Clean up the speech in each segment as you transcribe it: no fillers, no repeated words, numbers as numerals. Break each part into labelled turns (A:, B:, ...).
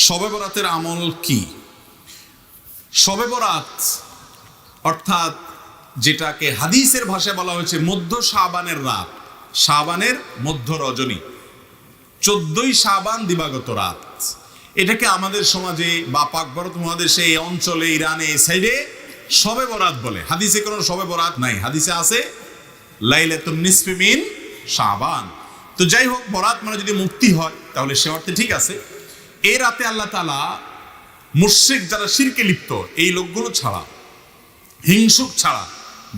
A: শবে বরাতের আমল কি? শবে বরাত অর্থাৎ যেটাকে হাদিসের ভাষায় বলা হয়েছে মধ্য শাবানের রাত, শাবানের মধ্য রজনী, 14ই শাবান দিবাগত রাত। এটাকে আমাদের সমাজে বা পাক ভারত মহাদেশে এই অঞ্চলে, ইরানে, এই সাইডে শবে বরাত বলে। হাদিসে কোনো শবে বরাত নাই, হাদিসে আছে লাইলাতুন নিসফি মিন শাবান। তো যাই হোক, বরাত মানে যদি মুক্তি হয় তাহলে সে অর্থে ঠিক আছে। এই রাতে আল্লাহ তাআলা মুশরিক যারা শিরকে লিপ্ত এই লোকগুলো ছাড়া, হিংসুক ছাড়া,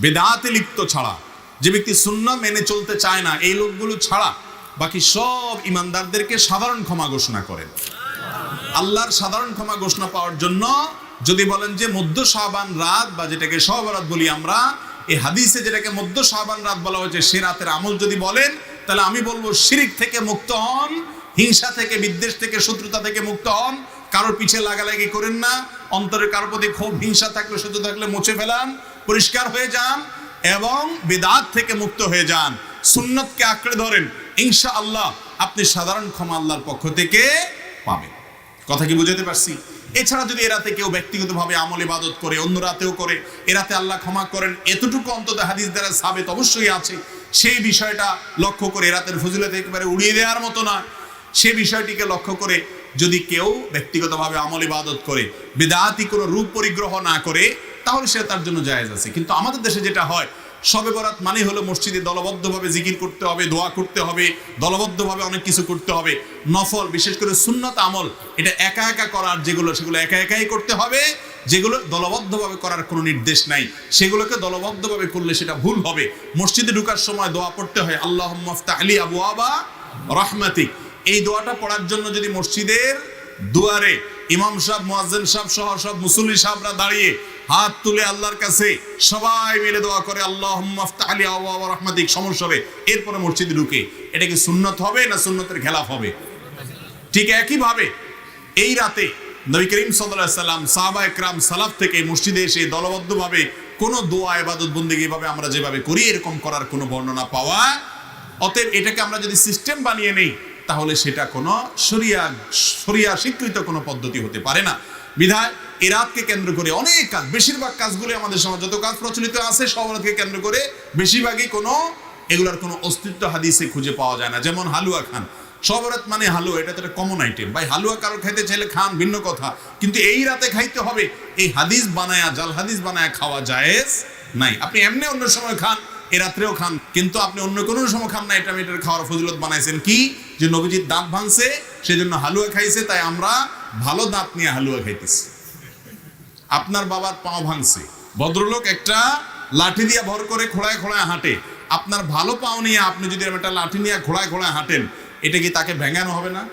A: বেদাতে লিপ্ত ছাড়া, যে ব্যক্তি সুন্নাহ মেনে চলতে চায় না এই লোকগুলো ছাড়া বাকি সব ইমানদারদেরকে সাধারণ ক্ষমা ঘোষণা করেন। আল্লাহর সাধারণ ক্ষমা ঘোষণা পাওয়ার জন্য যদি বলেন যে মধ্য শাবান রাত বা যেটাকে শবে বরাত বলি আমরা, এই হাদিসে যেটাকে মধ্য শাবান রাত বলা হয়েছে সে রাতের আমল যদি বলেন তাহলে আমি বলবো শিরক থেকে মুক্ত হন, হিংসা থেকে, বিদ্বেষ থেকে, শত্রুতা থেকে মুক্ত হন, কারোর পিছে লাগালাগি করেন না, অন্তরের কারোর প্রতি ক্ষোভ হিংসা থাকলে, শত্রু থাকলে মুছে ফেলান, পরিষ্কার হয়ে যান এবং বিদআত থেকে মুক্ত হয়ে যান, সুন্নতকে আঁকড়ে ধরেন, ইনশাআল্লাহ আপনি সাধারণ ক্ষমা আল্লাহর পক্ষ থেকে পাবেন। কথা কি বুঝাতে পারছি? এছাড়া যদি এরাতে কেউ ব্যক্তিগতভাবে আমল ইবাদত করে, অন্য রাতেও করে, এরাতে আল্লাহ ক্ষমা করেন, এতটুকু অন্তত হাদিস দ্বারা সাবেত অবশ্যই আছে। সেই বিষয়টা লক্ষ্য করে, এরাতের ফজিলত একেবারে উড়িয়ে দেওয়ার মতো না, সে বিষয়টিকে লক্ষ্য করে যদি কেউ ব্যক্তিগতভাবে আমল ইবাদত করে, বিদআতি কোনো রূপ পরিগ্রহ না করে, তাহলে সে তার জন্য জায়েজ আছে। কিন্তু আমাদের দেশে যেটা হয়, শবে বরাত মানে হলো মসজিদে দলবদ্ধভাবে জিকির করতে হবে, দোয়া করতে হবে, দলবদ্ধভাবে অনেক কিছু করতে হবে, নফল বিশেষ করে সুন্নত আমল এটা একা একা করার যেগুলো সেগুলো একা একাই করতে হবে, যেগুলো দলবদ্ধভাবে করার কোনো নির্দেশ নাই সেগুলোকে দলবদ্ধভাবে করলে সেটা ভুল হবে। মসজিদে ঢোকার সময় দোয়া পড়তে হয় আল্লাহুম্মা ইফতাহ লি আবওয়াবা রাহমাতিক। এই দোয়াটা পড়ার জন্য যদি মসজিদের দুয়ারে ইমাম সাহেব, মুয়াজ্জিন সাহেব সহ সব মুসল্লি সাহেবরা দাঁড়িয়ে হাত তুলে আল্লাহর কাছে সবাই মিলে দোয়া করে আল্লাহুম্মা ইফতাহ লি আবওয়াবা রাহমাতিক, সমস্যা হবে, এরপরে মসজিদে ঢুকে, এটা কি সুন্নত হবে না সুন্নতের খেলাফ হবে? ঠিক একইভাবে এই রাতে নবী করিম সাল্লাল্লাহু আলাইহি সাল্লাম, সাহাবা একরাম, সালাফ থেকে মসজিদে এসে দলবদ্ধভাবে কোনো দোয়া ইবাদত বন্দেগী ভাবে আমরা যেভাবে করি এরকম করার কোনো বর্ণনা পাওয়া। অতএব এটাকে আমরা যদি সিস্টেম বানিয়ে নেই তাহলে সেটা কোনো শরিয়া স্বীকৃত কোনো পদ্ধতি হতে পারে না। বিধায় এই রাতকে কেন্দ্র করে অনেক কাজ, বেশিরভাগ কাজগুলো আমাদের সমাজ যত কাজ প্রচলিত আছে সব রাতকে কেন্দ্র করে বেশিরভাগই কোনো এগুলার কোনো অস্তিত্ব হাদিসে খুঁজে পাওয়া যায় না। যেমন হালুয়া খান, শবে বরাত মানে হালুয়া, এটা তো একটা কমন আইটেম। ভাই হালুয়া কারো খাইতে চাইলে খান, ভিন্ন কথা, কিন্তু এই রাতে খাইতে হবে, এই হাদিস বানায়া, জাল হাদিস বানায়া খাওয়া জায়েজ নাই। আপনি এমনি অন্য সময় খান, এ রাত্রেও খান, কিন্তু আপনি অন্য কোনো সময় খান না। এটা এটার খাওয়ার ফজিলত বানাইছেন কি, যে নবীজির দাঁত ভাঙছে সেজন্য হালুয়া খাইছে, তাই আমরা ভালো দাঁত নিয়ে হালুয়া খাইতেছি। আপনার বাবার পাও ভাঙছে, ভদ্রলোক একটা লাঠি দিয়ে ভর করে খোড়ায় খোড়ায় হাঁটে, আপনার ভালো পাও নিয়ে আপনি যদি একটা লাঠি নিয়ে খোড়ায় খোড়ায় হাঁটেন, এটা কি তাকে ভেঙানো হবে না?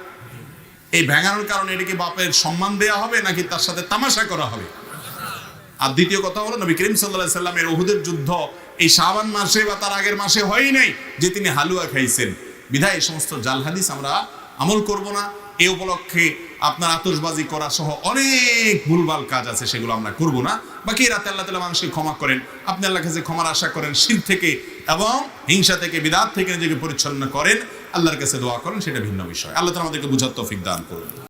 A: এই ভেঙানোর কারণে এটা কি বাপের সম্মান দেওয়া হবে নাকি তার সাথে তামাশা করা হবে? আর দ্বিতীয় কথা হলো, নবী করিম সাল্লাল্লাহু আলাইহি সাল্লামের উহুদের যুদ্ধ এই শাবান মাসে বা তার আগের মাসে হয়ই নাই যে তিনি হালুয়া খাইছেন। বিধায় এই সমস্ত জাল হাদিস আমরা আমল করব না। এই উপলক্ষে আপনার আতশবাজি করা সহ অনেক ভুলভাল কাজ আছে, সেগুলো আমরা করব না। বাকি রাতে আল্লাহ তাআলা মানুষকে ক্ষমা করেন, আপনি আল্লাহর কাছে ক্ষমার আশা করেন, শিরক থেকে এবং হিংসা থেকে, বিদআত থেকে নিজেকে পরিচ্ছন্ন করেন, আল্লাহর কাছে দোয়া করেন, সেটা ভিন্ন বিষয়। আল্লাহ তাআলা আমাদেরকে বুঝার তৌফিক দান করুন।